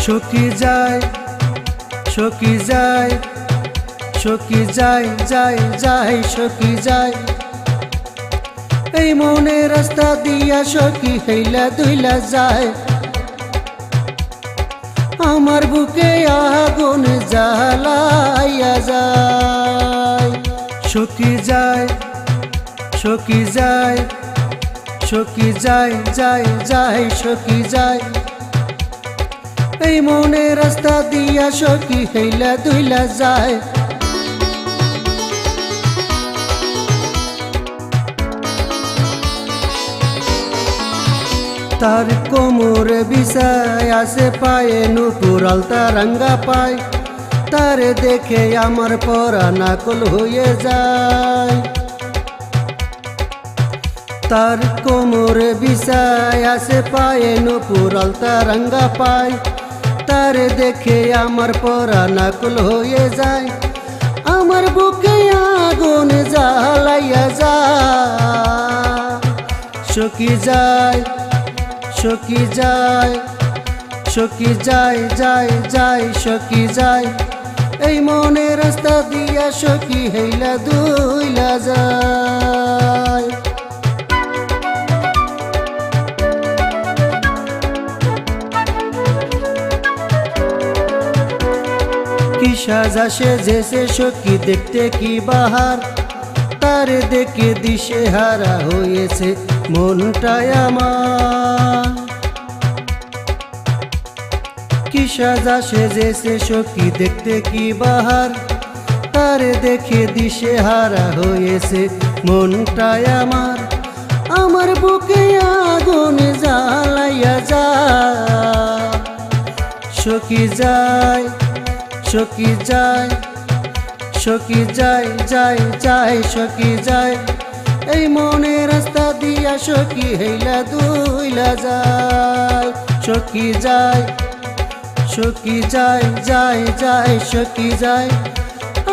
সখী যায় সখী যায় সখী যায় যায় যায় সখী যায় এই মনে রাস্তা দিয়া সখী হেইলা দুইলা যায় আমার বুকে আগুন জ্বালাইয়া যায় সখী যায় সখী যায় সখী যায় যায় যায় সখী যায় এই মনে রাস্তা দিয়া সখী হেইলা দুইলা যায় তার কোমরে বিছায় আছে পায়ে নুপুর আলতা রাঙ্গা পায় তারে দেখে আমার পরাণ আকুল হয়ে যায় তার কোমরে বিছায় আছে পায়ে নুপুর আলতা রাঙ্গা পায় তারে দেখে আমার পরাণ আকুল হয়ে যায় আমার বুকে আগুন জ্বালাইয়া যায় সখী যায় সখী যায় সখী যায় যায় যায় সখী যায় এই মনে রাস্তা দিয়া সখী হেইলা দুইলা যায় কি সাজা সেজেছে সখী দেখতে কি বাহার তারে দেখে দিশে হারা হয়েছে মনটাই আমার কি সাজা সেজেছে সখী দেখতে কি বাহার তারে দেখে দিশে হারা হয়েছে মনটাই আমার আমার বুকে আগুন জ্বালাইয়া যায় সখী যায় সখী যায় সখী যায় যায় যায় সখী যায় এই মনে রাস্তা দিয়া সখী হেইলা দুইলা যায় সখী যায় সখী যায় যায় যায় সখী যায়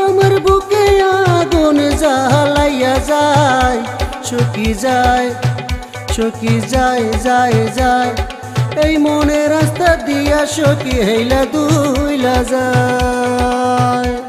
আমার বুকে আগুন জ্বালাইয়া যায় সখী যায় সখী যায় যায় যায় এই মনে রাস্তা দিয়া সখী হেইলা দুইলা যায়।